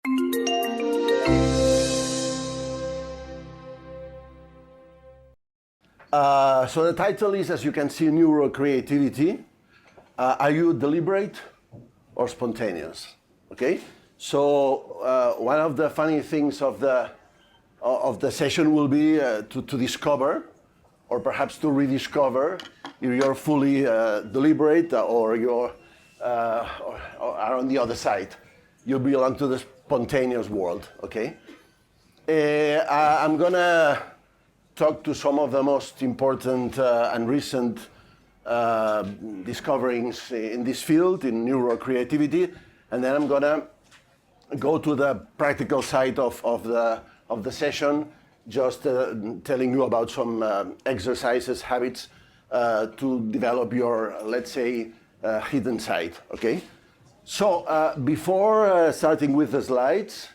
So the title is, as you can see, Neurocreativity. Are you deliberate or spontaneous? Okay. So one of the funny things of the session will be to discover, or perhaps to rediscover, if you're fully deliberate or you're are on the other side. You belong to the spontaneous world. Okay. I'm gonna talk to some of the most important and recent discoverings in this field, in neurocreativity, and then I'm gonna go to the practical side of the session, just telling you about some exercises, habits to develop your, let's say, hidden side. Okay. So before starting with the slides,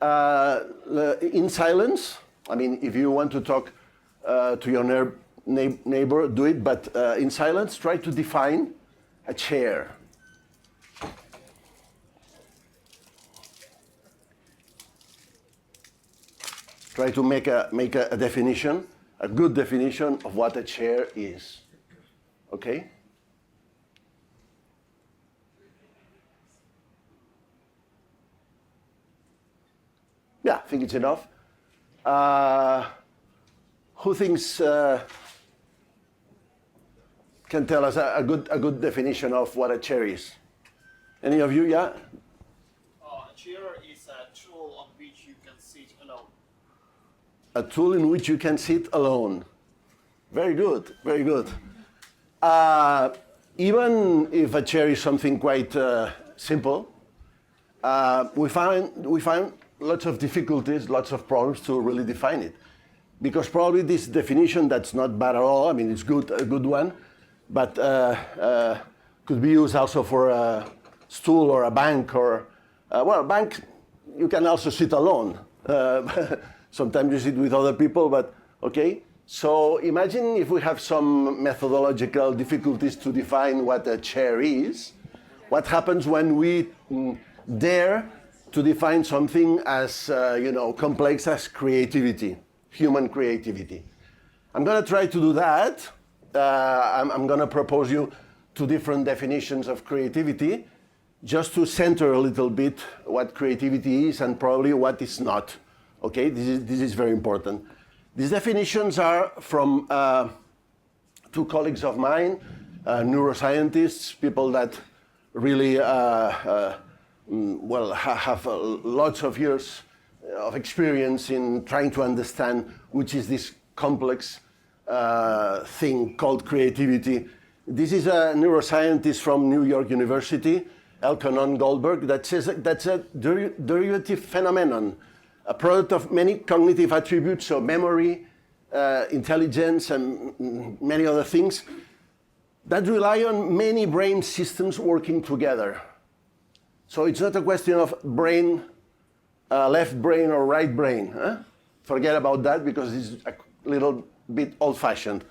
in silence. I mean, if you want to talk to your neighbor, do it, but in silence, try to define a chair. Try to make a definition, a good definition of what a chair is. Okay? Yeah, I think it's enough. Who thinks can tell us a good definition of what a chair is? Any of you? Yeah. A chair is a tool on which you can sit alone. A tool in which you can sit alone. Very good. Very good. Even if a chair is something quite simple, we find lots of difficulties, lots of problems to really define it. Because probably this definition, that's not bad at all, I mean, it's good, a good one, but could be used also for a stool or a bank or, well, a bank, you can also sit alone. Sometimes you sit with other people, but okay. So imagine if we have some methodological difficulties to define what a chair is. What happens when we dare to define something as complex as creativity, human creativity? I'm going to try to do that. I'm going to propose you two different definitions of creativity, just to center a little bit what creativity is and probably what is not. Okay, this is very important. These definitions are from two colleagues of mine, neuroscientists, people that really have lots of years of experience in trying to understand which is this complex thing called creativity. This is a neuroscientist from New York University, Elkanon Goldberg, that says that's a derivative phenomenon, a product of many cognitive attributes, so memory, intelligence, and many other things that rely on many brain systems working together. So it's not a question of brain, left brain or right brain. Huh? Forget about that because it's a little bit old-fashioned.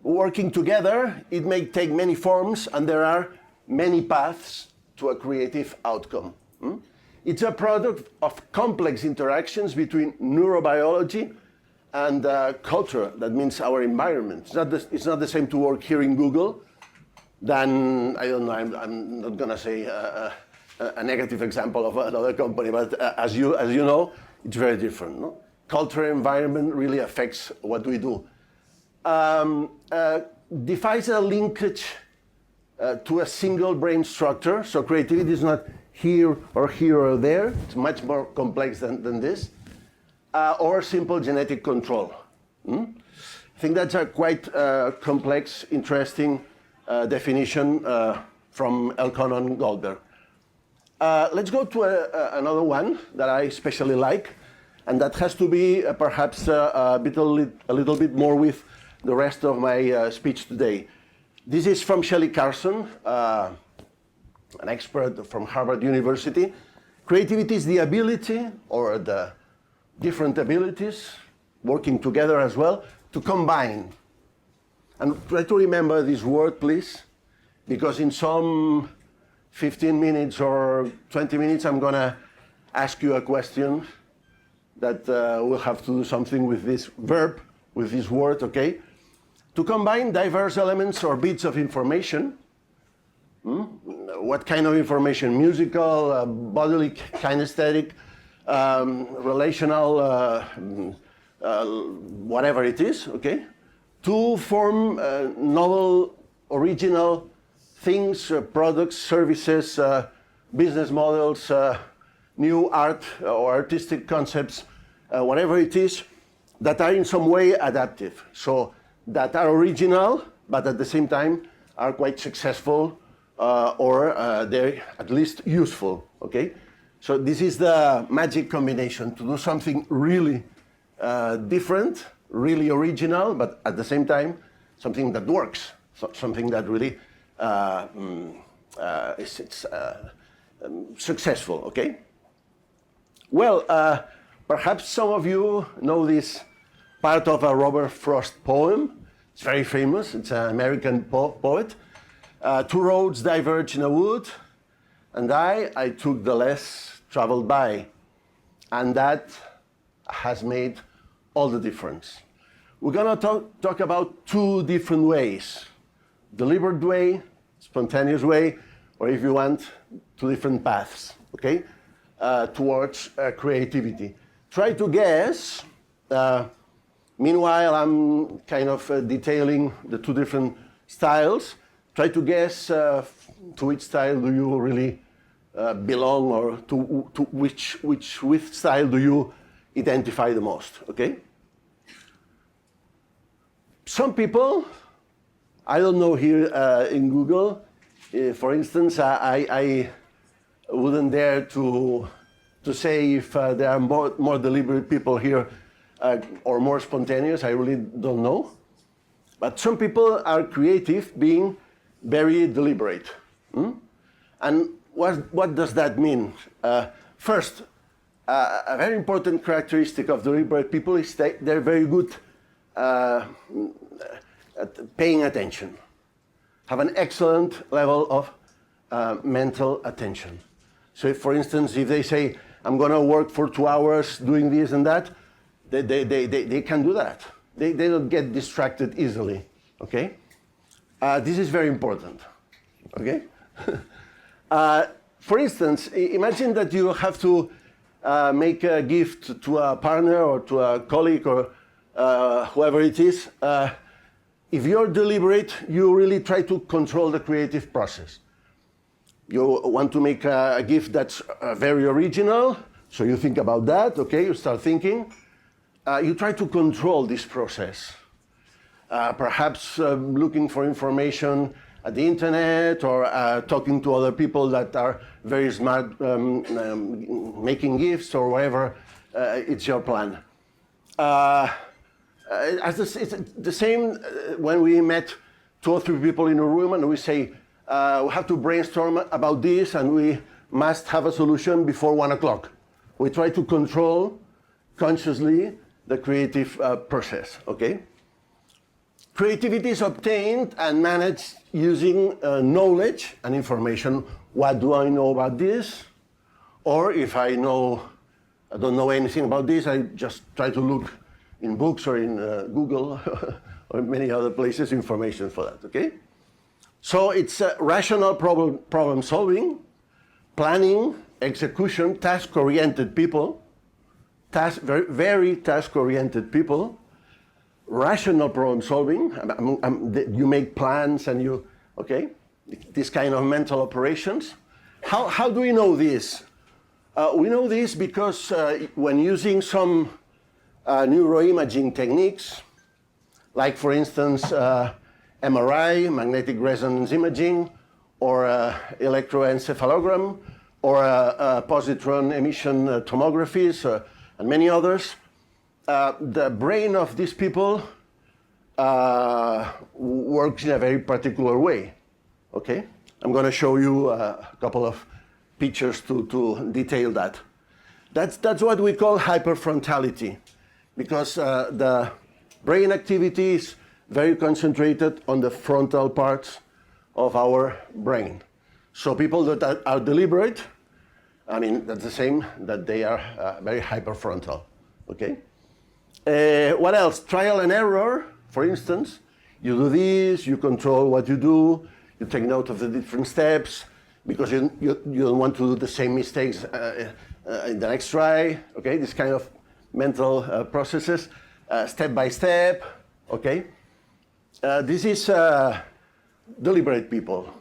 Working together, it may take many forms, and there are many paths to a creative outcome. It's a product of complex interactions between neurobiology and culture. That means our environment. It's not the same to work here in Google than, I don't know, I'm not going to say a negative example of another company, but as you know, it's very different. No? Culture environment really affects what we do. Defines a linkage to a single brain structure. So creativity is not here or there. It's much more complex than this. Or simple genetic control. I think that's a quite complex, interesting definition from Elkanon Goldberg. Let's go to another one that I especially like, and that has to be perhaps a little bit more with the rest of my speech today. This is from Shelley Carson, an expert from Harvard University. Creativity is the ability, or the different abilities, working together as well, to combine. And try to remember this word, please, because in some 15 minutes or 20 minutes, I'm going to ask you a question that will have to do something with this verb, with this word, okay? To combine diverse elements or bits of information. What kind of information? Musical, bodily, kinesthetic, relational, whatever it is, okay? To form novel, original things, products, services, business models, new art or artistic concepts, whatever it is, that are in some way adaptive. So that are original, but at the same time are quite successful or they're at least useful, okay? So this is the magic combination, to do something really different, really original, but at the same time, something that works, something that really is successful, okay? Well, perhaps some of you know this part of a Robert Frost poem. It's very famous. It's an American poet. Two roads diverge in a wood, and I took the less traveled by. And that has made all the difference. We're going to talk about two different ways. Deliberate way, spontaneous way, or if you want, two different paths, okay, towards creativity. Try to guess. Meanwhile, I'm kind of detailing the two different styles. Try to guess to which style do you really belong, or to which style do you identify the most, okay? Some people, I don't know here in Google, for instance, I wouldn't dare to say if there are more deliberate people here or more spontaneous. I really don't know. But some people are creative being very deliberate. And what does that mean? First, a very important characteristic of deliberate people is that they're very good at paying attention, have an excellent level of mental attention. So if, for instance, if they say, I'm going to work for 2 hours doing this and that, they can do that. They don't get distracted easily, okay? This is very important, okay? For instance, imagine that you have to make a gift to a partner or to a colleague or whoever it is. If you're deliberate, you really try to control the creative process. You want to make a gift that's very original, so you think about that, okay, you start thinking. You try to control this process. Perhaps looking for information at the internet, or talking to other people that are very smart, making gifts or whatever, it's your plan. It's the same when we met 2 or 3 people in a room and we say, we have to brainstorm about this and we must have a solution before 1 o'clock. We try to control consciously the creative process, okay? Creativity is obtained and managed using knowledge and information. What do I know about this? Or if I don't know anything about this, I just try to look in books or in Google or many other places information for that, okay? So it's rational problem solving, planning, execution, task-oriented people, very task-oriented people, rational problem solving, you make plans and you, okay? This kind of mental operations. How do we know this? We know this because when using some neuroimaging techniques, like for instance, MRI, magnetic resonance imaging, or electroencephalogram, or positron emission tomographies, and many others, the brain of these people works in a very particular way, okay? I'm going to show you a couple of pictures to detail that. That's what we call hyperfrontality, because the brain activity is very concentrated on the frontal parts of our brain. So people that are deliberate, I mean, that's the same that they are very hyperfrontal, okay? What else? Trial and error, for instance. You do this, you control what you do, you take note of the different steps, because you don't want to do the same mistakes in the next try, okay? This kind of mental processes, step by step, okay? This is deliberate people.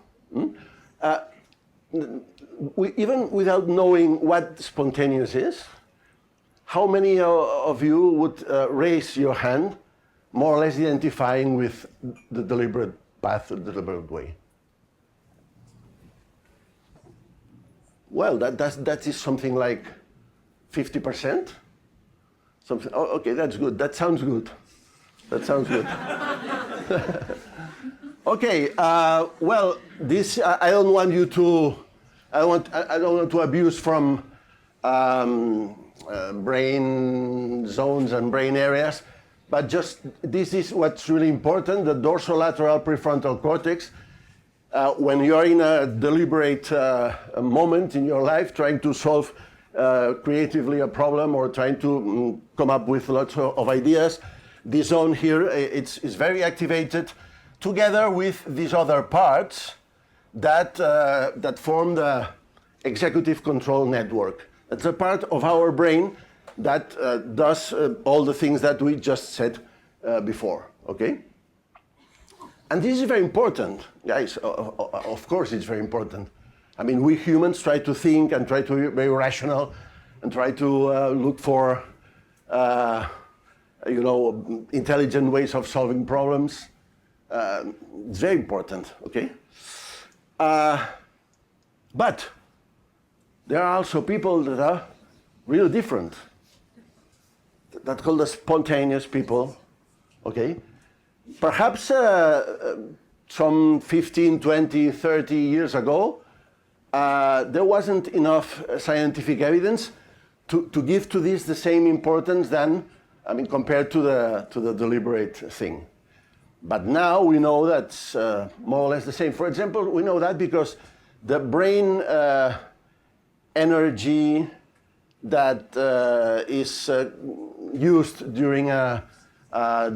Even without knowing what spontaneous is, how many of you would raise your hand, more or less identifying with the deliberate path, the deliberate way? Well, that is something like 50%. Something. Oh, okay, that's good. That sounds good. That sounds good. Okay. Well, this I don't want you to. I don't want to abuse from brain zones and brain areas, but just this is what's really important. The dorsolateral prefrontal cortex. When you're in a deliberate moment in your life, trying to solve creatively a problem or trying to come up with lots of ideas, this zone here is very activated, together with these other parts that form the executive control network. It's a part of our brain that does all the things that we just said before. Okay. And this is very important, guys. Of course, it's very important. I mean, we humans try to think and try to be very rational and try to look for, intelligent ways of solving problems. It's very important, okay? But there are also people that are really different. That's called the spontaneous people, okay? Perhaps some 15, 20, 30 years ago, there wasn't enough scientific evidence to give to this the same importance than, I mean, compared to the deliberate thing. But now we know that's more or less the same. For example, we know that because the brain energy that is used during a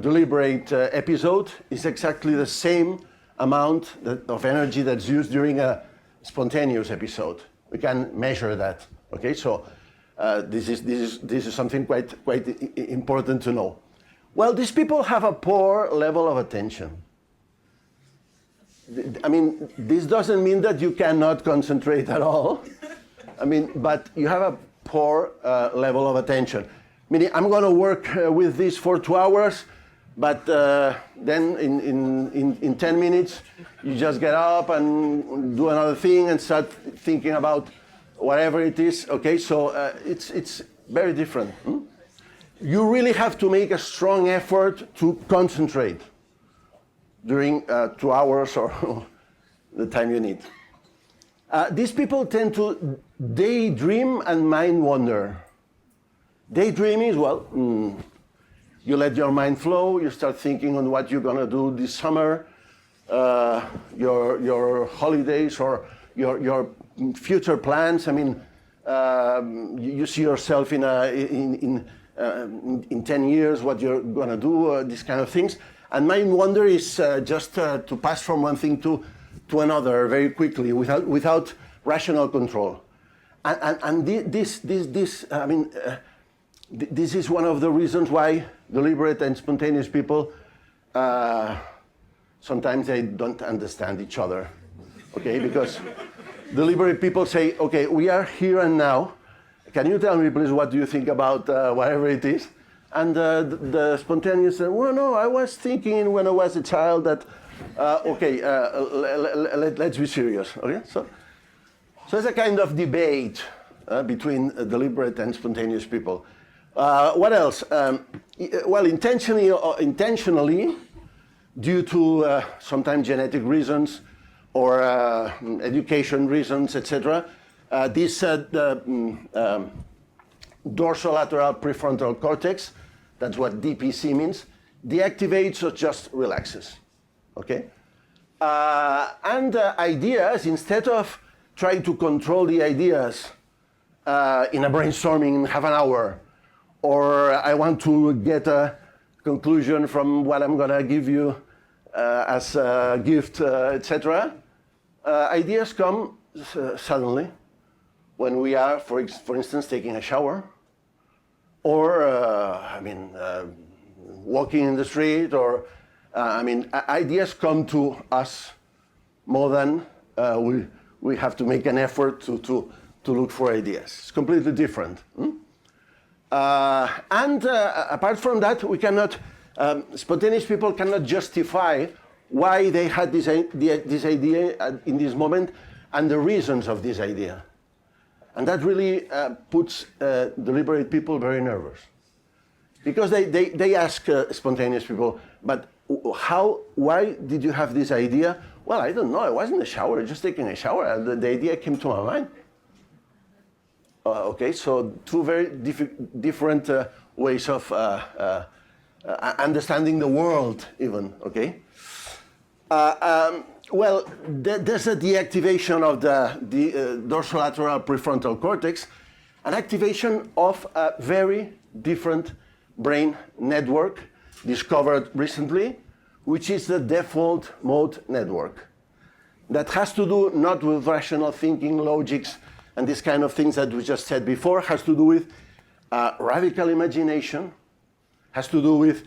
deliberate episode is exactly the same amount of energy that's used during a spontaneous episode. We can measure that. Okay, so this is something quite important to know. Well, these people have a poor level of attention. I mean, this doesn't mean that you cannot concentrate at all. I mean, but you have a poor level of attention. Meaning, I'm going to work with this for 2 hours, but then in 10 minutes, you just get up and do another thing and start thinking about whatever it is. Okay, so it's very different. You really have to make a strong effort to concentrate during 2 hours or the time you need. These people tend to daydream and mind wander. Daydream is, well, you let your mind flow, you start thinking on what you're going to do this summer, your holidays or your future plans. I mean, you see yourself in 10 years, what you're going to do, these kind of things. And mind wander is just to pass from one thing to another very quickly without rational control. And this I mean, this is one of the reasons why deliberate and spontaneous people sometimes they don't understand each other. Okay, because deliberate people say, okay, we are here and now. Can you tell me, please, what do you think about whatever it is? And the spontaneous say, well, no, I was thinking when I was a child that, let's be serious. Okay, so it's a kind of debate between deliberate and spontaneous people. What else? Well, intentionally, due to sometimes genetic reasons or education reasons, etc., this dorsolateral prefrontal cortex, that's what DPC means, deactivates or just relaxes. Okay? And ideas, instead of try to control the ideas in a brainstorming in half an hour, or I want to get a conclusion from what I'm going to give you as a gift, etc. Ideas come suddenly when we are, for instance, taking a shower, or walking in the street, or ideas come to us more than we have to make an effort to look for ideas. It's completely different. Apart from that, we cannot, spontaneous people cannot justify why they had this idea in this moment and the reasons of this idea. And that really puts deliberate people very nervous. Because they ask spontaneous people, but why did you have this idea? Well, I don't know, I was in the shower, just taking a shower, and the idea came to my mind. Okay, so two very different ways of understanding the world, even, okay? Well, there's a deactivation of the dorsolateral prefrontal cortex, an activation of a very different brain network discovered recently, which is the default mode network. That has to do not with rational thinking, logics, and these kind of things that we just said before, has to do with radical imagination, has to do with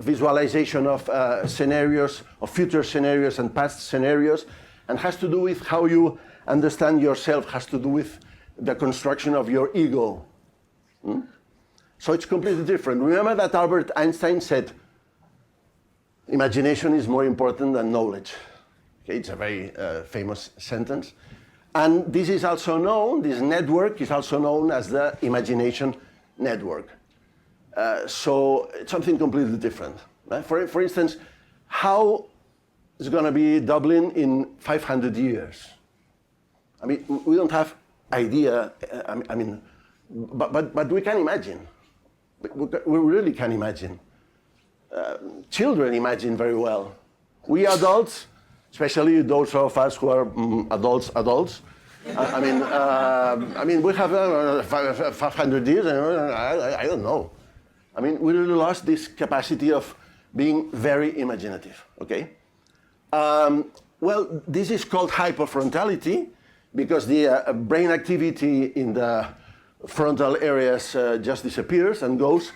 visualization of scenarios, of future scenarios and past scenarios, and has to do with how you understand yourself, has to do with the construction of your ego. So it's completely different. Remember that Albert Einstein said, imagination is more important than knowledge. Okay, it's a very famous sentence. And this is also known, this network is also known as the imagination network. So it's something completely different. Right? For instance, how is going to be Dublin in 500 years? I mean, we don't have idea, but we can imagine. We really can imagine. Children imagine very well. We adults, especially those of us who are adults. We have 500 years. I don't know. I mean, we really lost this capacity of being very imaginative. Okay. Well, this is called hypofrontality because the brain activity in the frontal areas just disappears and goes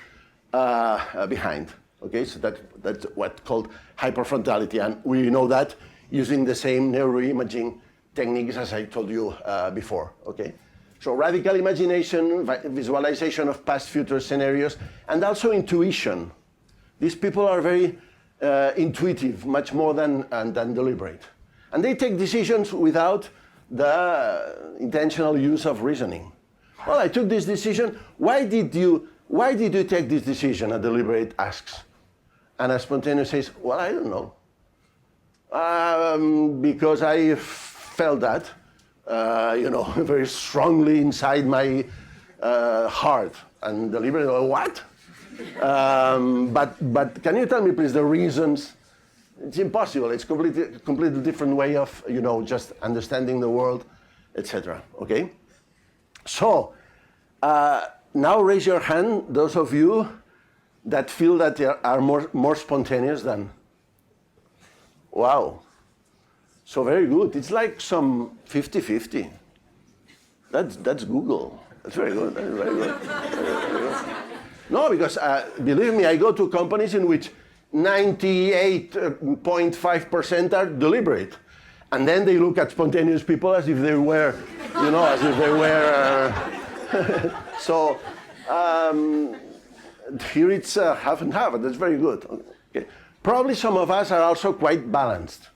behind. Okay, so that's what's called hyperfrontality, and we know that using the same neuroimaging techniques as I told you before. Okay, so radical imagination, visualization of past, future scenarios, and also intuition. These people are very intuitive, much more than deliberate, and they take decisions without the intentional use of reasoning. Well, I took this decision. Why did you take this decision? A deliberate asks. And a spontaneous says, well, I don't know. Because I felt that, very strongly inside my heart. And deliberate, what? But can you tell me, please, the reasons? It's impossible. It's completely different way of, just understanding the world, etc. Okay? So, now raise your hand, those of you that feel that they are more spontaneous than. Wow. So very good. It's like some 50-50. That's Google. That's very good. That's very good. Very good. No, because believe me, I go to companies in which 98.5% are deliberate. And then they look at spontaneous people as if they were, as if they were. So here it's half and half, and that's very good. Okay. Probably some of us are also quite balanced.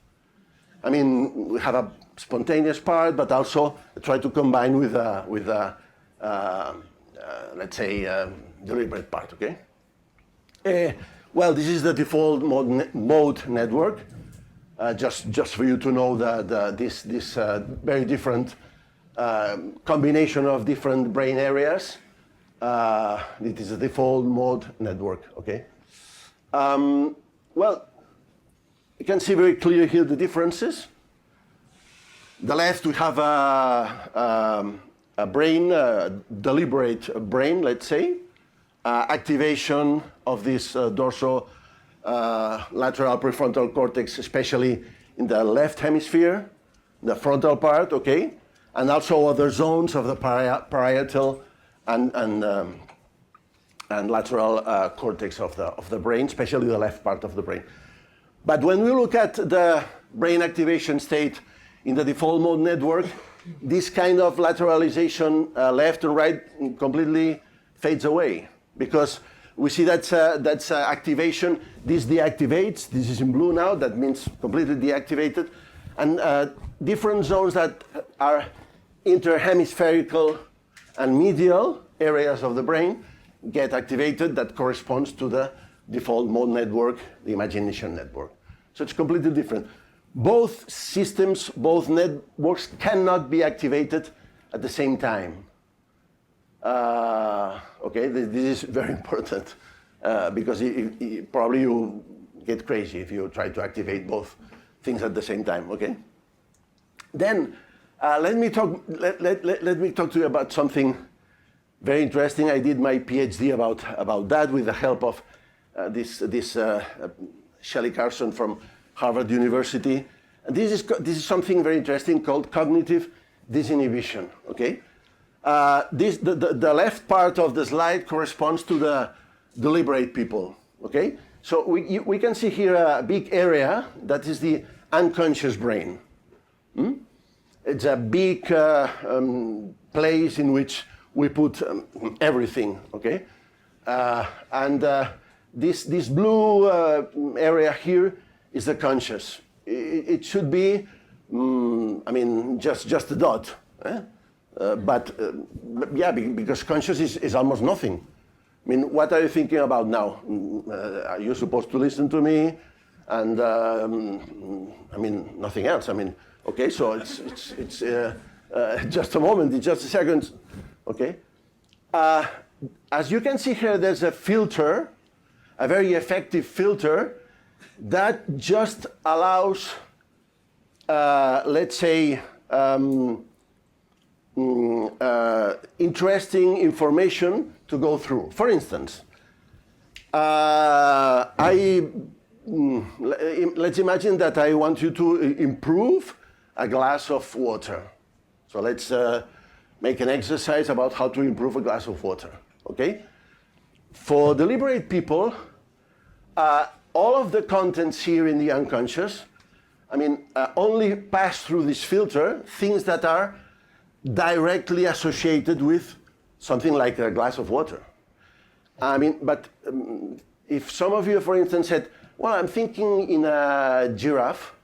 I mean, we have a spontaneous part, but also try to combine with let's say, deliberate part. Okay. Well, this is the default mode network. Just for you to know this very different combination of different brain areas. It is a default mode network, okay? Well, you can see very clear here the differences. the left we have a brain, a deliberate brain, let's say, activation of this lateral prefrontal cortex, especially in the left hemisphere, the frontal part, okay, and also other zones of the parietal and lateral cortex of the brain, especially the left part of the brain. But when we look at the brain activation state in the default mode network, this kind of lateralization left and right completely fades away, because we see that's activation. This deactivates. This is in blue now. That means completely deactivated. And different zones that are interhemispherical and medial areas of the brain get activated. That corresponds to the default mode network, the imagination network. So it's completely different. Both systems, both networks cannot be activated at the same time. Okay, this is very important because probably you get crazy if you try to activate both things at the same time. Okay. Then let me talk to you about something very interesting. I did my PhD about that with the help of this Shelley Carson from Harvard University. And this is something very interesting called cognitive disinhibition. Okay. The left part of the slide corresponds to the deliberate people, okay? So we can see here a big area that is the unconscious brain. It's a big place in which we put everything, okay? This blue area here is the conscious. It should be, just a dot. But because conscious is almost nothing. I mean, what are you thinking about now? Are you supposed to listen to me? And nothing else. Okay, so it's just a moment, it's just a second. Okay. As you can see here, there's a filter, a very effective filter that just allows, let's say, interesting information to go through. For instance, let's imagine that I want you to improve a glass of water. So let's make an exercise about how to improve a glass of water. Okay? For deliberate people, all of the contents here in the unconscious, only pass through this filter things that are directly associated with something like a glass of water. But if some of you, for instance, said, well, I'm thinking in a giraffe,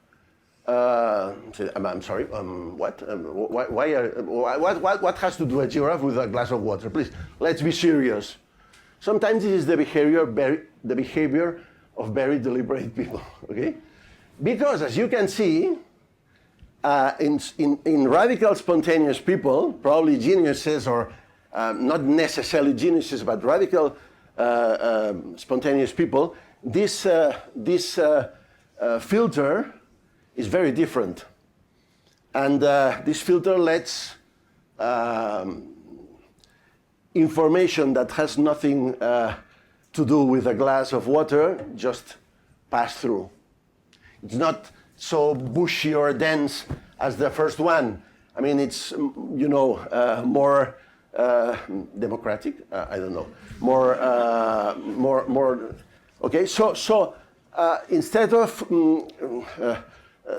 I'm sorry, what? What has to do a giraffe with a glass of water? Please, let's be serious. Sometimes it is the behavior of very deliberate people, okay? Because as you can see, in radical spontaneous people, probably geniuses or not necessarily geniuses, but radical spontaneous people, this filter is very different. And this filter lets information that has nothing to do with a glass of water just pass through. It's not so bushy or dense as the first one. It's more democratic. I don't know. More. Okay. So instead of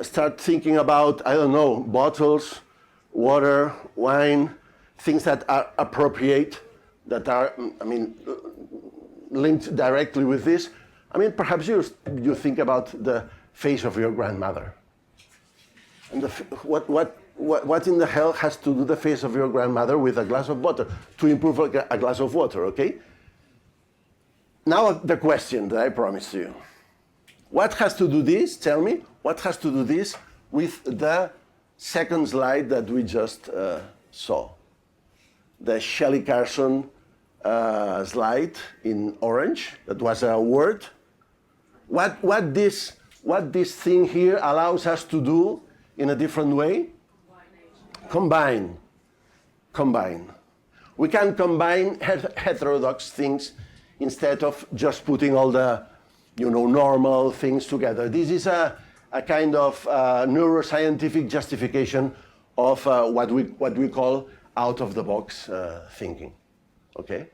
start thinking about, I don't know, bottles, water, wine, things that are appropriate, that are linked directly with this. Perhaps you think about the face of your grandmother. And what in the hell has to do the face of your grandmother with a glass of water to improve a glass of water, okay? Now the question that I promised you. What has to do this, tell me, what has to do this with the second slide that we just saw? The Shelley Carson slide in orange, that was a word. What this thing here allows us to do in a different way? combine. We can combine heterodox things instead of just putting all the, normal things together. This is a kind of neuroscientific justification of what we call out-of-the-box thinking. Okay.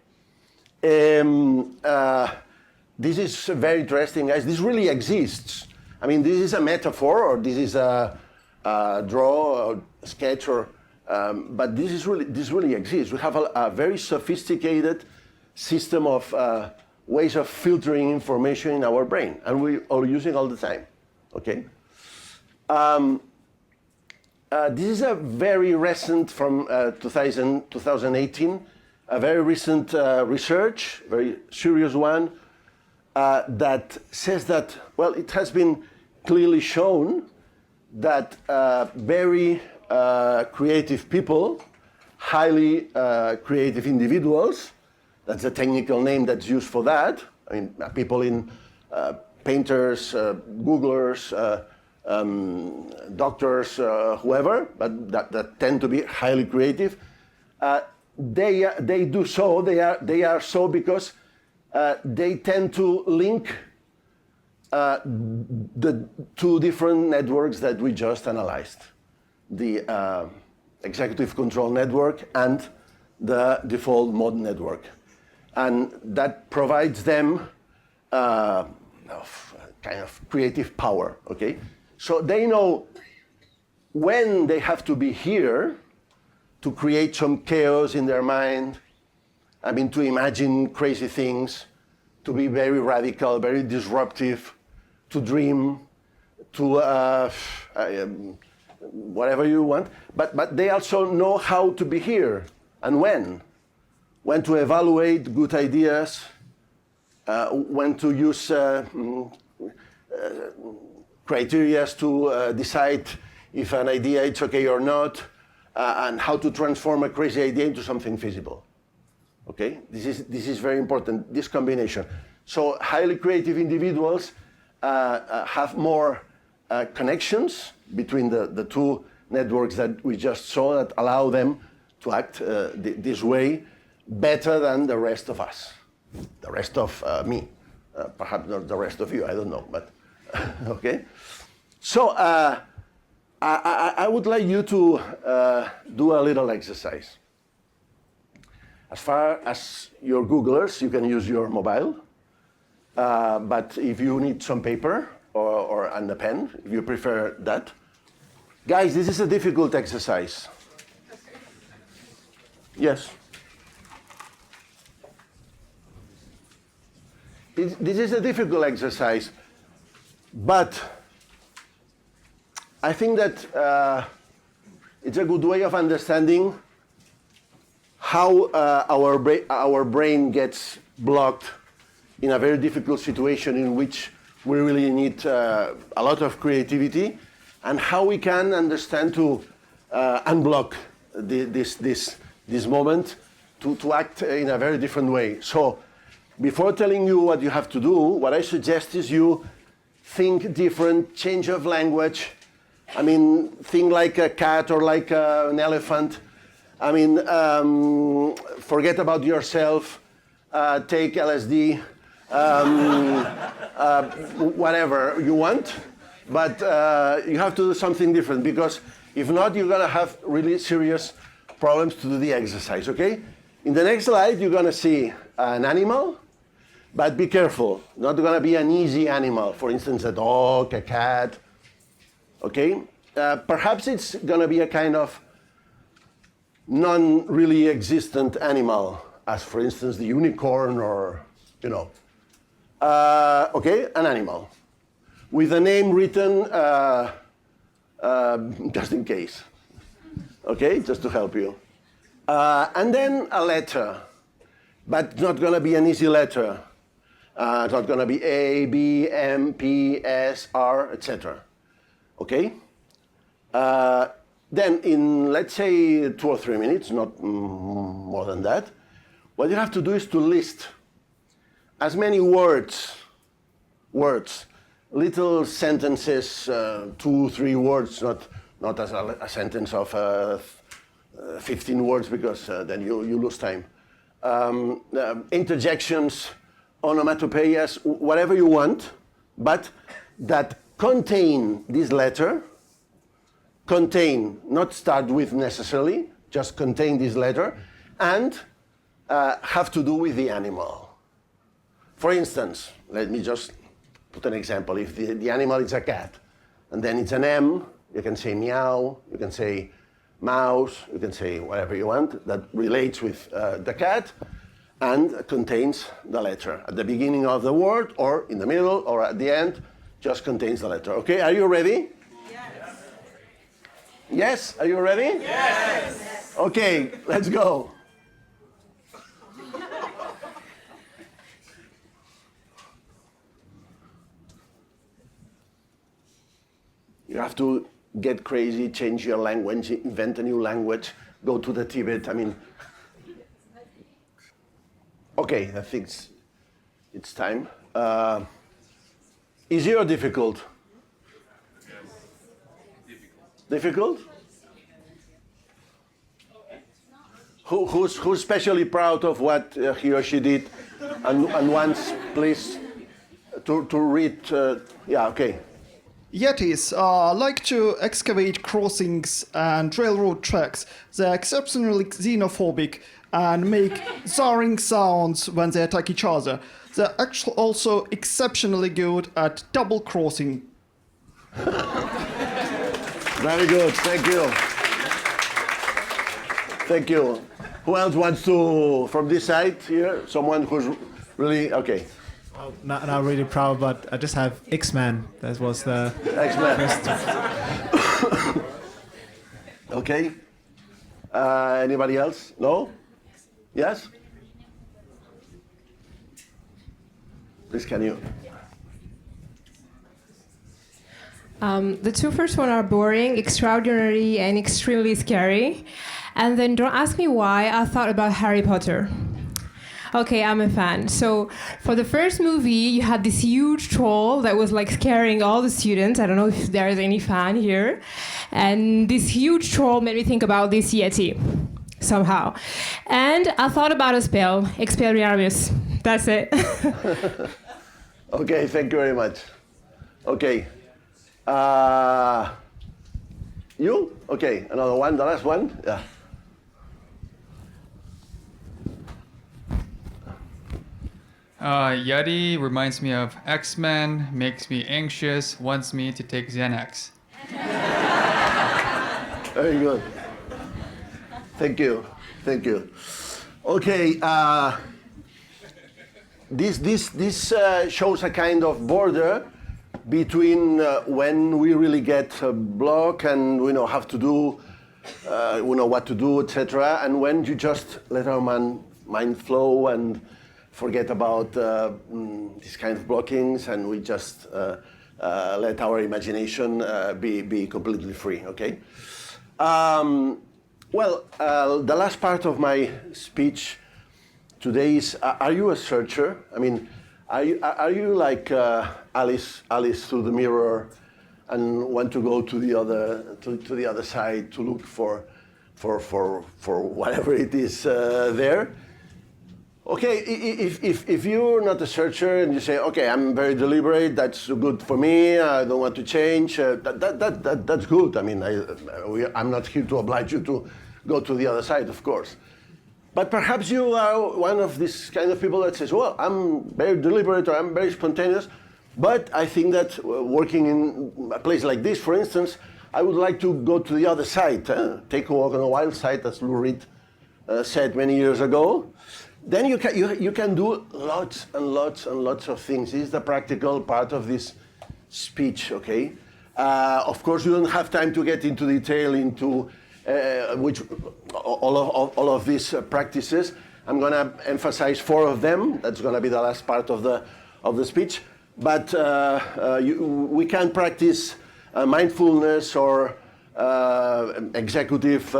This is very interesting, guys. This really exists. I mean, this is a metaphor, or this is a draw, or sketch, but this really exists. We have a very sophisticated system of ways of filtering information in our brain, and we are using all the time. Okay. This is a very recent from 2018, a very recent research, very serious one, that says that, well, it has been clearly shown that very creative people, highly creative individuals, that's a technical name that's used for that. I mean, people in painters, Googlers, doctors, whoever, but that tend to be highly creative. They do so. They are so because they tend to link the two different networks that we just analyzed: the executive control network and the default mode network, and that provides them kind of creative power. Okay. So they know when they have to be here to create some chaos in their mind, I mean, to imagine crazy things, to be very radical, very disruptive, to dream, to whatever you want. But they also know how to be here and when to evaluate good ideas, when to use criteria to decide if an idea is okay or not, and how to transform a crazy idea into something feasible. Okay, this is very important, this combination. So highly creative individuals have more connections between the two networks that we just saw that allow them to act this way better than the rest of us, the rest of me, perhaps not the rest of you, I don't know, but okay. So I would like you to do a little exercise. As far as your Googlers, you can use your mobile. But if you need some paper and a pen, if you prefer that. Guys, this is a difficult exercise. Yes. This is a difficult exercise, but I think that it's a good way of understanding how our brain gets blocked in a very difficult situation in which we really need a lot of creativity, and how we can understand to unblock this moment to act in a very different way. So before telling you what you have to do, what I suggest is you think different, change of language. I mean, think like a cat or like an elephant. I mean, forget about yourself, take LSD, whatever you want, but you have to do something different, because if not, you're gonna have really serious problems to do the exercise, okay? In the next slide, you're gonna see an animal, but be careful, not gonna be an easy animal. For instance, a dog, a cat, okay? Perhaps it's gonna be a kind of non-really existent animal, as for instance the unicorn, or, you know. Okay, an animal with a name written just in case, okay, just to help you. And then a letter, but it's not gonna be an easy letter. It's not gonna be A, B, M, P, S, R, etc. Okay? Then in, let's say, 2 or 3 minutes, not more than that, what you have to do is to list as many words, little sentences, 2, 3 words, not as a sentence of 15 words because then you lose time. Interjections, onomatopoeias, whatever you want, but that contain this letter, not start with necessarily, just contain this letter, and have to do with the animal. For instance, let me just put an example. If the animal is a cat, and then it's an M, you can say meow, you can say mouse, you can say whatever you want that relates with the cat and contains the letter at the beginning of the word or in the middle or at the end, just contains the letter. Okay, are you ready? Yes. Yes, are you ready? Yes. Okay, let's go. You have to get crazy, change your language, invent a new language, go to the Tibet. I mean, okay, I think it's time. Easy or difficult? Difficult? Who's especially proud of what he or she did and wants, please, to read? Yeah, okay. Yetis like to excavate crossings and railroad tracks. They're exceptionally xenophobic and make zarring sounds when they attack each other. They're actually also exceptionally good at double crossing. Very good, thank you. Thank you. Who else wants to, from this side here, someone who's really, okay. Well, not really proud, but I just have X-Men. That was the X-Men. first. Okay. Anybody else? No? Yes? Please, can you? The two first one are boring, extraordinary, and extremely scary. And then don't ask me why I thought about Harry Potter. Okay, I'm a fan. So for the first movie, you had this huge troll that was like scaring all the students. I don't know if there is any fan here. And this huge troll made me think about this Yeti somehow. And I thought about a spell, Expelliarmus. That's it. Okay, thank you very much. Okay. You? Okay, another one, the last one? Yeah. Yeti reminds me of X-Men, makes me anxious, wants me to take Xanax. Very good. Thank you. Thank you. Okay. This shows a kind of border between when we really get a block and we know have to do, we know what to do, etc., and when you just let our mind flow and forget about these kind of blockings, and we just let our imagination be completely free. Okay. Well, the last part of my speech today is: are you a searcher? I mean, are you like Alice through the mirror, and want to go to the other side to look for whatever it is there? Okay, if you're not a searcher and you say, okay, I'm very deliberate, that's good for me, I don't want to change, that's good. I mean, I'm not here to oblige you to go to the other side, of course. But perhaps you are one of these kind of people that says, well, I'm very deliberate or I'm very spontaneous, but I think that working in a place like this, for instance, I would like to go to the other side, take a walk on a wild side, as Lou Reed said many years ago. Then you can do lots and lots and lots of things. This is the practical part of this speech, okay? Of course, you don't have time to get into detail into which all of these practices. I'm going to emphasize 4 of them. That's going to be the last part of the speech. But we can practice mindfulness or executive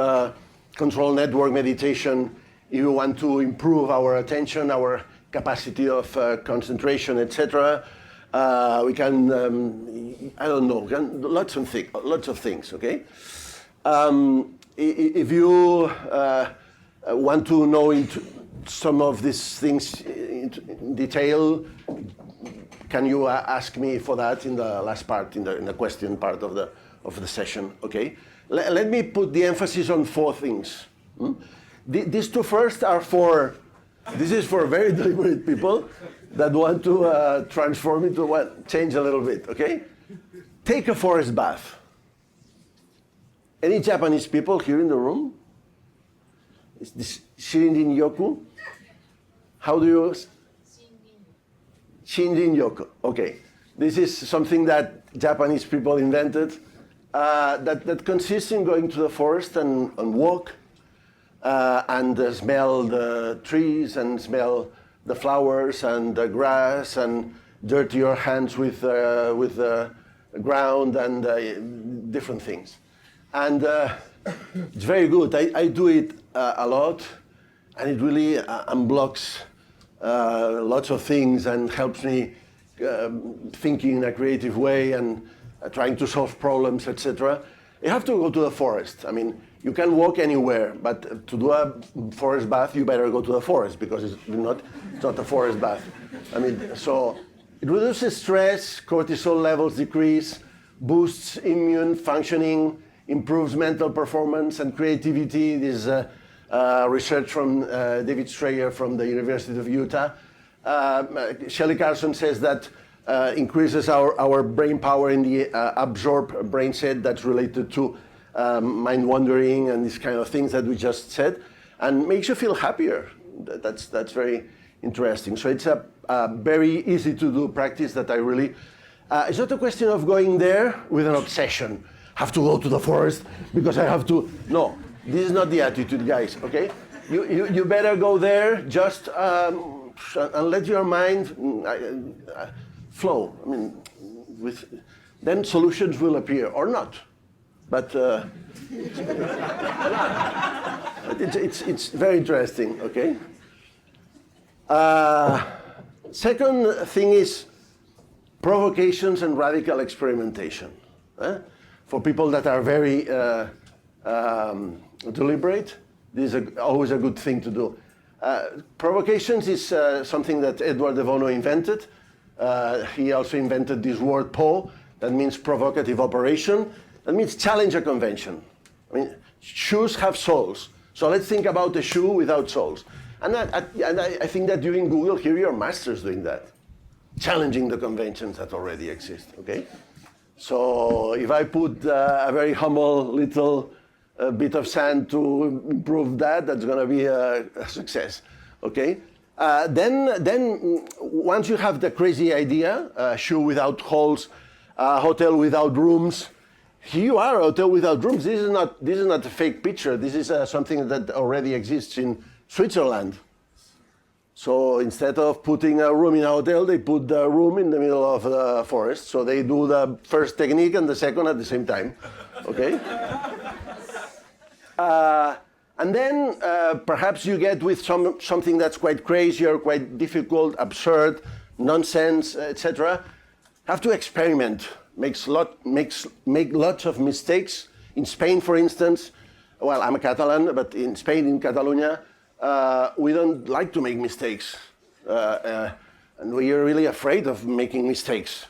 control network meditation if you want to improve our attention, our capacity of concentration, etc. We can, I don't know, lots of things, okay? if you want to know into some of these things in detail, can you ask me for that in the last part, in the question part of the session? Okay. Let me put the emphasis on 4 things. These 2 first are for. This is for very deliberate people that want to transform into change a little bit. Okay. Take a forest bath. Any Japanese people here in the room? Is this Shinrin Yoku? How do you? Shinrin Yoku. Okay. This is something that Japanese people invented that consists in going to the forest and walk and smell the trees and smell the flowers and the grass and dirty your hands with the ground and different things. And it's very good. I do it a lot, and it really unblocks lots of things and helps me thinking in a creative way and trying to solve problems, etc. You have to go to the forest. I mean, you can walk anywhere, but to do a forest bath, you better go to the forest because it's not a forest bath. I mean, so it reduces stress, cortisol levels decrease, boosts immune functioning, improves mental performance and creativity. This is research from David Strayer from the University of Utah. Shelley Carson says that increases our brain power in the absorb brain set that's related to mind wandering and these kind of things that we just said, and makes you feel happier. That's very interesting. So it's a very easy to do practice that I really. It's not a question of going there with an obsession. Have to go to the forest because I have to. No, this is not the attitude, guys. Okay, you better go there just and let your mind flow. I mean, then solutions will appear or not. But it's very interesting, okay? Second thing is provocations and radical experimentation. For people that are very deliberate, this is always a good thing to do. Provocations is something that Edward de Bono invented. He also invented this word PO, that means provocative operation. That means challenge a convention. I mean, shoes have soles. So let's think about a shoe without soles. And I think that you in Google, here you're masters doing that. Challenging the conventions that already exist, okay? So if I put a very humble little bit of sand to improve that, that's gonna be a success, okay? Then once you have the crazy idea, a shoe without holes, a hotel without rooms, here you are, a hotel without rooms. This is not a fake picture. This is something that already exists in Switzerland. So instead of putting a room in a hotel, they put the room in the middle of the forest. So they do the first technique and the second at the same time. Okay. And then perhaps you get with something that's quite crazy or quite difficult, absurd, nonsense, etc. Have to experiment. Make lots of mistakes. In Spain, for instance, well, I'm a Catalan, but in Spain, in Catalonia, we don't like to make mistakes. And we are really afraid of making mistakes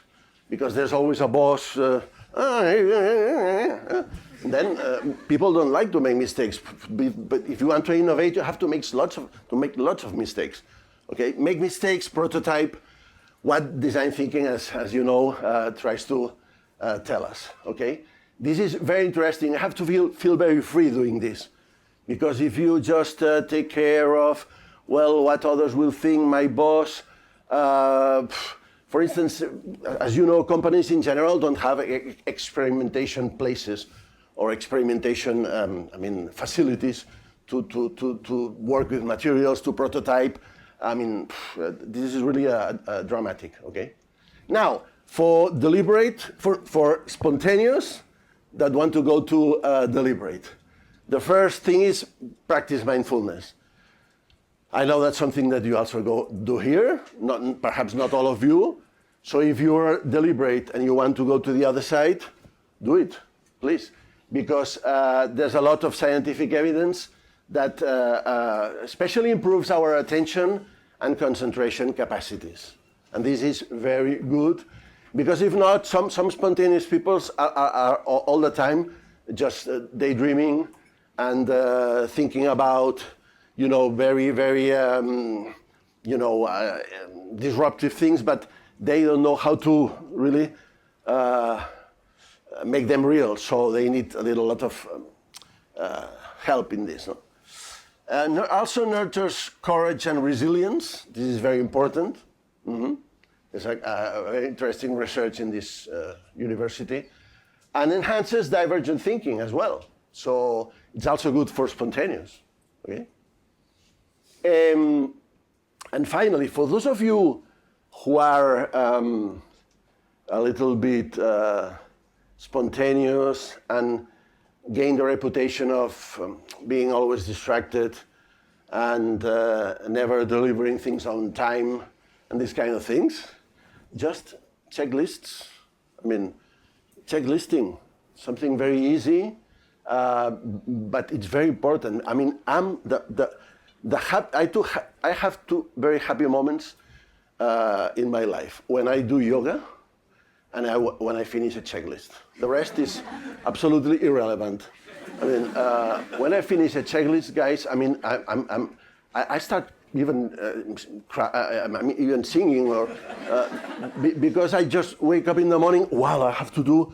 because there's always a boss. Then people don't like to make mistakes. But if you want to innovate, you have to make lots of mistakes. Okay, make mistakes, prototype. What design thinking, as you know, tries to tell us. Okay, this is very interesting. I have to feel very free doing this, because if you just take care of, well, what others will think, my boss. For instance, as you know, companies in general don't have experimentation places or experimentation, facilities to work with materials, to prototype. I mean, this is really dramatic, okay? Now, for deliberate, for spontaneous that want to go to deliberate, the first thing is practice mindfulness. I know that's something that you also do here, perhaps not all of you. So if you're deliberate and you want to go to the other side, do it, please. because there's a lot of scientific evidence that especially improves our attention and concentration capacities. And this is very good, because if not, some spontaneous people are all the time just daydreaming and thinking about, very, very, disruptive things, but they don't know how to really make them real. So they need a lot of help in this. No? Also nurtures courage and resilience. This is very important. Mm-hmm. There's a very interesting research in this university. And enhances divergent thinking as well. So it's also good for spontaneous. Okay? And finally, for those of you who are a little bit spontaneous and gain the reputation of being always distracted and never delivering things on time and these kind of things, just checklists. Checklisting, something very easy, but it's very important. I have two very happy moments in my life: when I do yoga and when I finish a checklist. The rest is absolutely irrelevant. When I finish a checklist, guys, I start even even singing, or because I just wake up in the morning. Wow, I have to do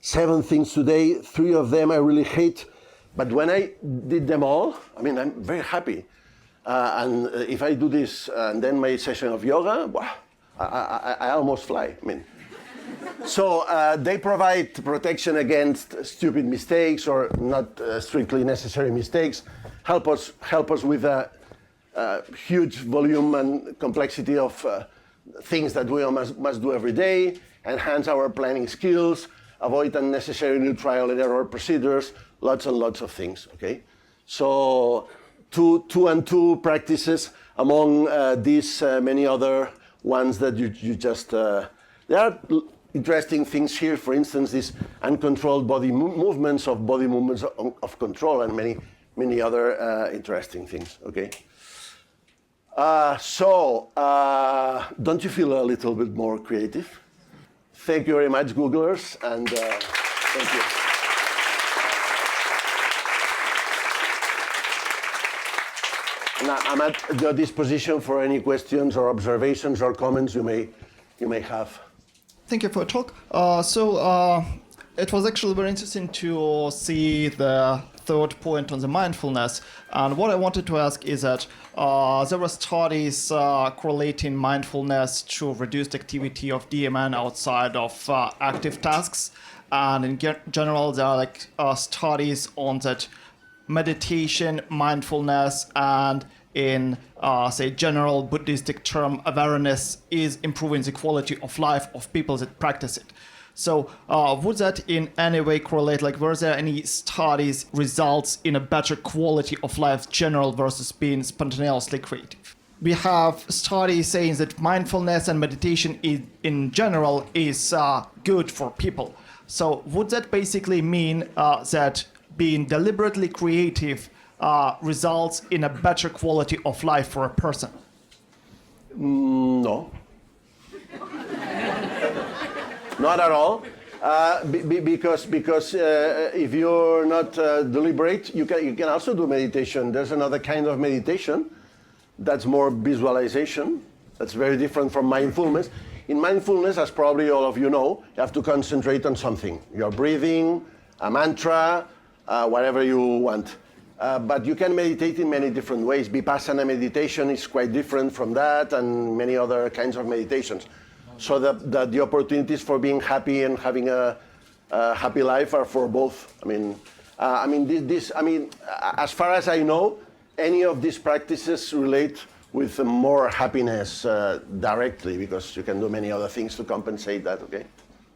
7 things today. 3 of them I really hate, but when I did them all, I'm very happy. And if I do this and then my session of yoga, wow, I almost fly. So they provide protection against stupid mistakes or not strictly necessary mistakes. Help us with a huge volume and complexity of things that we must do every day. Enhance our planning skills. Avoid unnecessary new trial and error procedures. Lots and lots of things. Okay, so 2 and 2 practices among these many other ones that you just. There are interesting things here. For instance, these uncontrolled body movements of control, and many other interesting things. Okay. Don't you feel a little bit more creative? Thank you very much, Googlers, and thank you. Now, I'm at your disposition for any questions or observations or comments you may have. Thank you for your talk. It was actually very interesting to see the third point on the mindfulness. And what I wanted to ask is that there were studies correlating mindfulness to reduced activity of DMN outside of active tasks. And in general, there are studies on that meditation, mindfulness, and in, general Buddhistic term, awareness is improving the quality of life of people that practice it. So would that in any way correlate, were there any studies results in a better quality of life general versus being spontaneously creative? We have studies saying that mindfulness and meditation in general is good for people. So would that basically mean that being deliberately creative results in a better quality of life for a person? No. Not at all, because if you're not deliberate, you can also do meditation. There's another kind of meditation that's more visualization. That's very different from mindfulness. In mindfulness, as probably all of you know, you have to concentrate on something. Your breathing, a mantra, whatever you want. But you can meditate in many different ways. Vipassana meditation is quite different from that, and many other kinds of meditations. So that the opportunities for being happy and having a happy life are for both. As far as I know, any of these practices relate with more happiness directly, because you can do many other things to compensate that. Okay,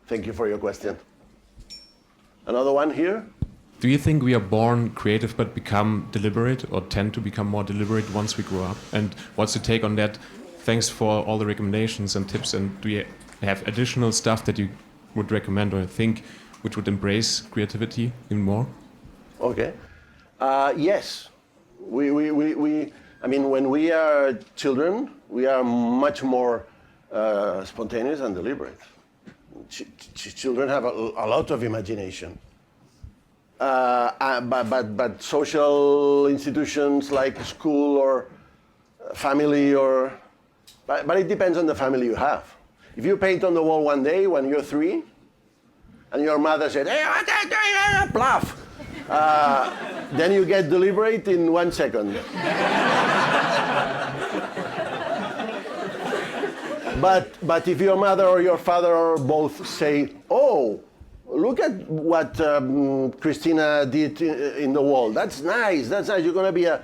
thank you for your question. Another one here. Do you think we are born creative but become deliberate, or tend to become more deliberate once we grow up? And what's your take on that? Thanks for all the recommendations and tips. And do you have additional stuff that you would recommend or think which would embrace creativity even more? Okay. Yes. I mean, when we are children, we are much more spontaneous and deliberate. Children have a lot of imagination. But social institutions like school or family but it depends on the family you have. If you paint on the wall one day when you're 3, and your mother said, "Hey, what are you doing?" Bluff. Then you get deliberate in 1 second. But if your mother or your father or both say, "Oh, look at what Christina did in the wall. That's nice. That's nice. You're going to be a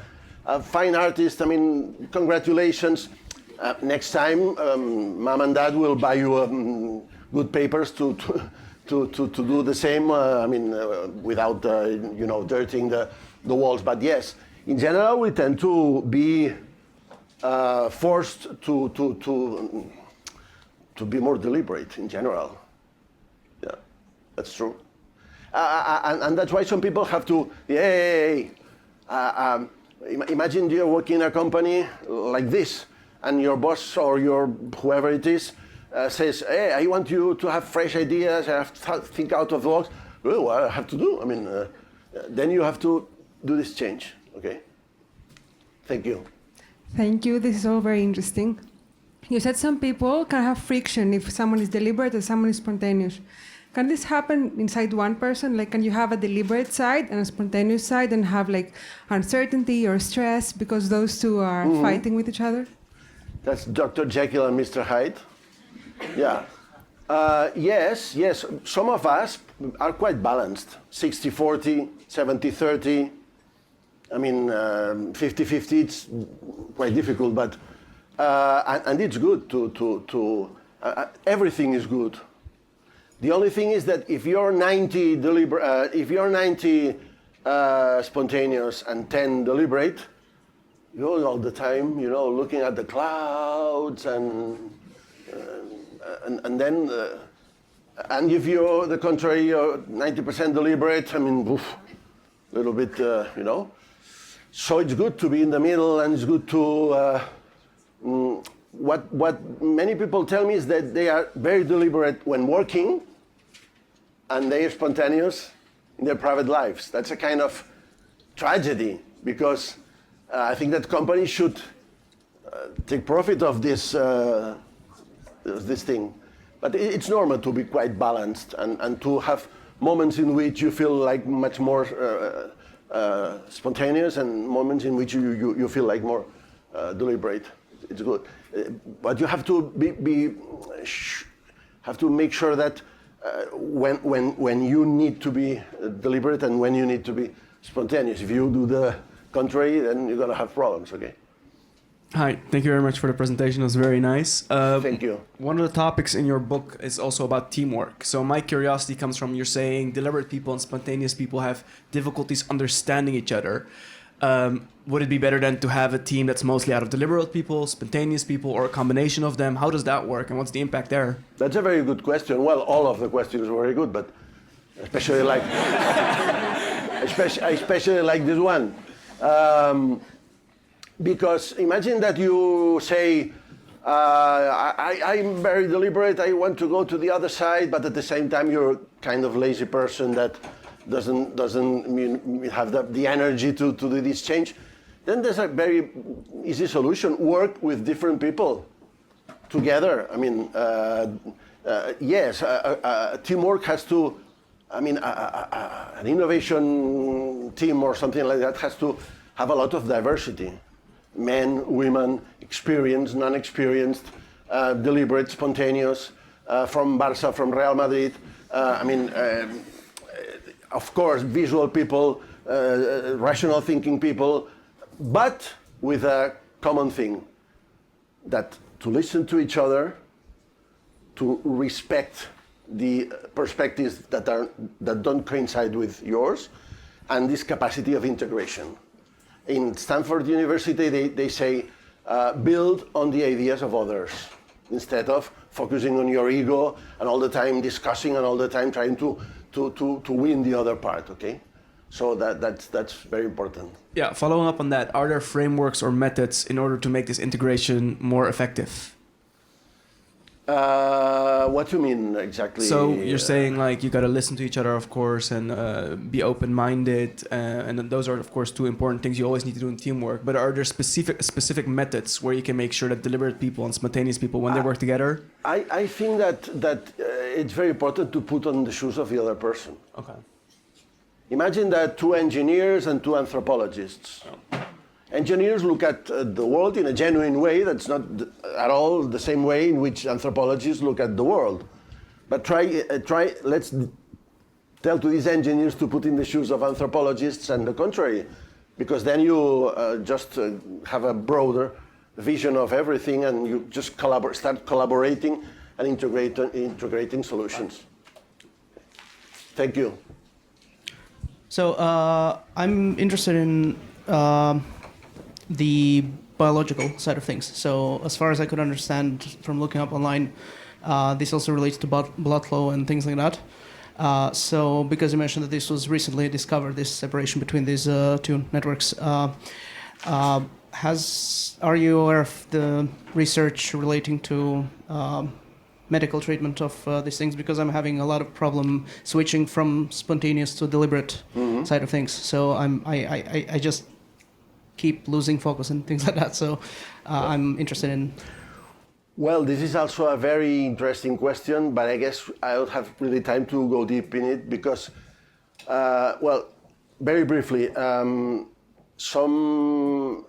fine artist. I mean, congratulations. Next time, mom and dad will buy you good papers to do the same. Without dirtying the walls. But yes, in general, we tend to be forced to be more deliberate in general. Yeah, that's true. And that's why some people have to, imagine you're working in a company like this, and your boss or your whoever it is says, "Hey, I want you to have fresh ideas, I have to think out of the box." Well, what I have to do? Then you have to do this change, okay? Thank you. Thank you. This is all very interesting. You said some people can have friction if someone is deliberate and someone is spontaneous. Can this happen inside one person? Like, can you have a deliberate side and a spontaneous side and have like uncertainty or stress because those two are fighting with each other? That's Dr. Jekyll and Mr. Hyde. Yeah. Yes. Some of us are quite balanced. 60-40, 70-30. 50-50, it's quite difficult, but and it's good to everything is good. The only thing is that if you're 90 spontaneous and 10 deliberate, you're all the time, looking at the clouds and then and if you're the contrary, you're 90% deliberate. A little bit, So it's good to be in the middle, and it's good to. What many people tell me is that they are very deliberate when working, and they are spontaneous in their private lives. That's a kind of tragedy, because I think that companies should take profit of this thing. But it's normal to be quite balanced and to have moments in which you feel like much more spontaneous, and moments in which you feel like more deliberate. It's good, but you have to have to make sure that when you need to be deliberate and when you need to be spontaneous. If you do the contrary, then you're gonna have problems. Okay. Hi, thank you very much for the presentation. It was very nice. Thank you. One of the topics in your book is also about teamwork. So my curiosity comes from you're saying deliberate people and spontaneous people have difficulties understanding each other. Would it be better then to have a team that's mostly out of deliberate people, spontaneous people, or a combination of them? How does that work, and what's the impact there? That's a very good question. Well, all of the questions were very good, but especially like especially like this one. Because imagine that you say, I'm very deliberate, I want to go to the other side, but at the same time you're a kind of lazy person that doesn't have the energy to do this change. Then there's a very easy solution. Work with different people together. Yes, teamwork has to, an innovation team or something like that has to have a lot of diversity. Men, women, experienced, non-experienced, deliberate, spontaneous, from Barca, from Real Madrid. Of course, visual people, rational thinking people, but with a common thing, that to listen to each other, to respect the perspectives that don't coincide with yours, and this capacity of integration. In Stanford University, they say, build on the ideas of others, instead of focusing on your ego and all the time discussing and all the time trying to to win the other part, okay? So that's very important. Yeah, following up on that, are there frameworks or methods in order to make this integration more effective? What do you mean exactly? So you're saying like you got to listen to each other, of course, and be open-minded, and then those are, of course, two important things you always need to do in teamwork. But are there specific methods where you can make sure that deliberate people and spontaneous people, when they work together? I think that it's very important to put on the shoes of the other person. Okay. Imagine that two engineers and two anthropologists. Engineers look at the world in a genuine way that's not at all the same way in which anthropologists look at the world. But let's tell to these engineers to put in the shoes of anthropologists and the contrary, because then you just have a broader vision of everything and you just start collaborating and integrating solutions. Thank you. So I'm interested in the biological side of things. So as far as I could understand from looking up online, this also relates to blood flow and things like that. So because you mentioned that this was recently discovered, this separation between these two networks, are you aware of the research relating to medical treatment of these things? Because I'm having a lot of problem switching from spontaneous to deliberate side of things. So I just keep losing focus and things like that. So I'm interested in. Well, this is also a very interesting question, but I guess I don't have really time to go deep in it because, well, very briefly, some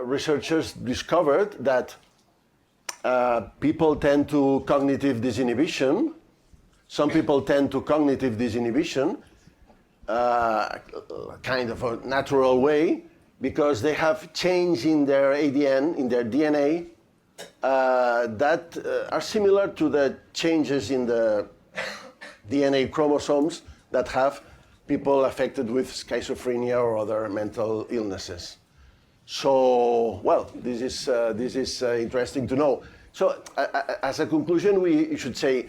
researchers discovered that people tend to cognitive disinhibition. Some people tend to cognitive disinhibition, kind of a natural way, because they have change in their ADN, in their DNA, that are similar to the changes in the DNA chromosomes that have people affected with schizophrenia or other mental illnesses. So, well, this is interesting to know. So, as a conclusion, we should say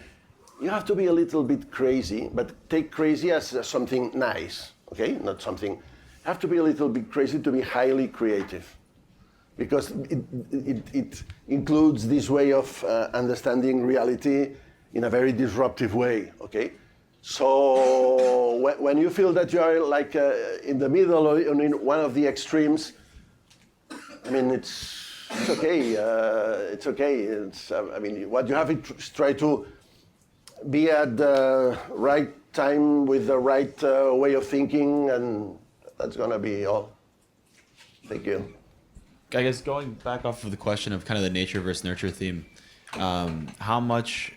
you have to be a little bit crazy, but take crazy as something nice, okay? Not something. You have to be a little bit crazy to be highly creative, because it includes this way of understanding reality in a very disruptive way, okay? So when you feel that you are like in the middle or in one of the extremes, I mean, it's okay. It's okay. I mean, what you have is try to be at the right time with the right way of thinking, and that's gonna be all. Thank you. I guess going back off of the question of kind of the nature versus nurture theme, how much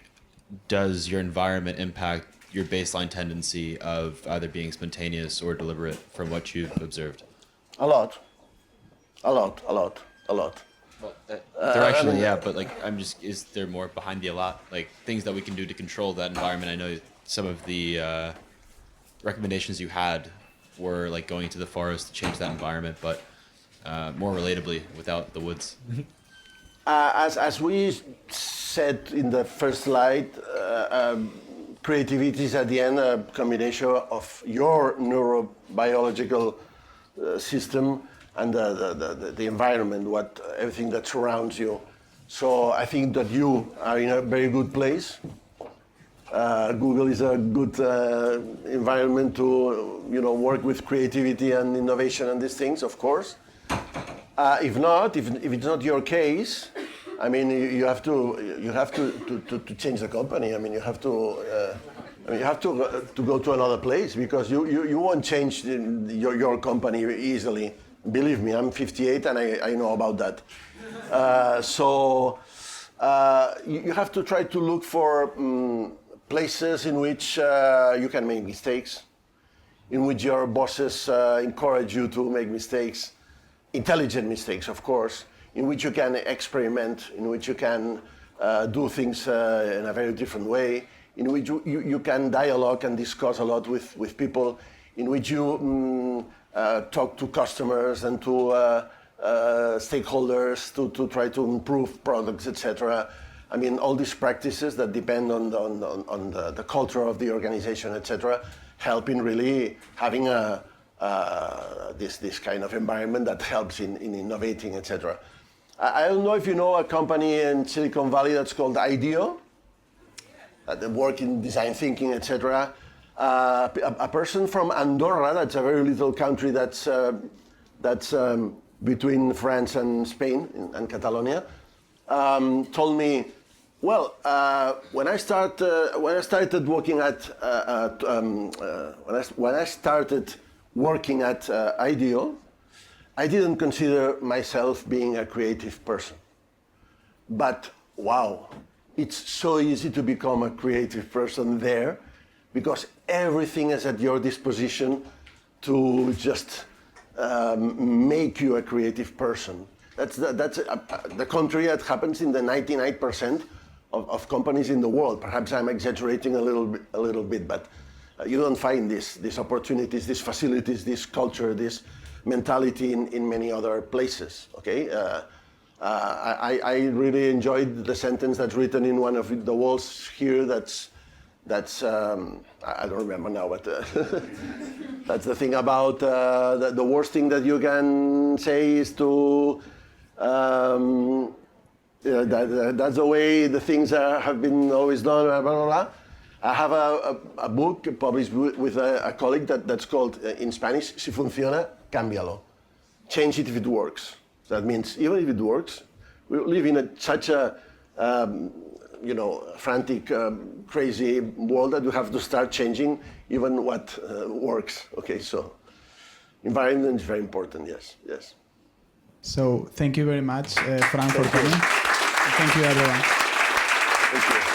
does your environment impact your baseline tendency of either being spontaneous or deliberate from what you've observed? A lot. Well, directionally, yeah, but like, is there more behind the a lot? Like things that we can do to control that environment? I know some of the recommendations you had were like going to the forest to change that environment, but more relatably without the woods. As we said in the first slide, creativity is at the end a combination of your neurobiological system and the environment, everything that surrounds you. So I think that you are in a very good place. Google is a good environment to work with creativity and innovation and these things, of course. If it's not your case, I mean, you have to change the company. I mean, you have to go to another place, because you won't change your company easily. Believe me, I'm 58 and I know about that. So you have to try to look for places in which you can make mistakes, in which your bosses encourage you to make mistakes, intelligent mistakes, of course, in which you can experiment, in which you can do things in a very different way, in which you can dialogue and discuss a lot with people, in which you talk to customers and to stakeholders to try to improve products, etc. I mean, all these practices that depend on the culture of the organization, etc., help in really having this kind of environment that helps in innovating, etc. I don't know if you know a company in Silicon Valley that's called IDEO, that work in design thinking, etc. A person from Andorra, that's a very little country that's between France and Spain and Catalonia, told me, well, when I started working at IDEO, I didn't consider myself being a creative person. But wow, it's so easy to become a creative person there, because everything is at your disposition to just make you a creative person. That's the country that happens in the 99% of companies in the world. Perhaps I'm exaggerating a little bit, but you don't find these opportunities, these facilities, this culture, this mentality in many other places. Okay, I really enjoyed the sentence that's written in one of the walls here. That's I don't remember now, but that's the thing about the worst thing that you can say is to. That's the way the things have been always done. Blah, blah, blah. I have a book published with a colleague that's called, in Spanish, Si funciona, cámbialo. Change it if it works. So that means even if it works, we live in such a frantic, crazy world that we have to start changing even what works. Okay, so environment is very important. Yes. So thank you very much, Frank, for coming. Thank you, everyone. Thank you.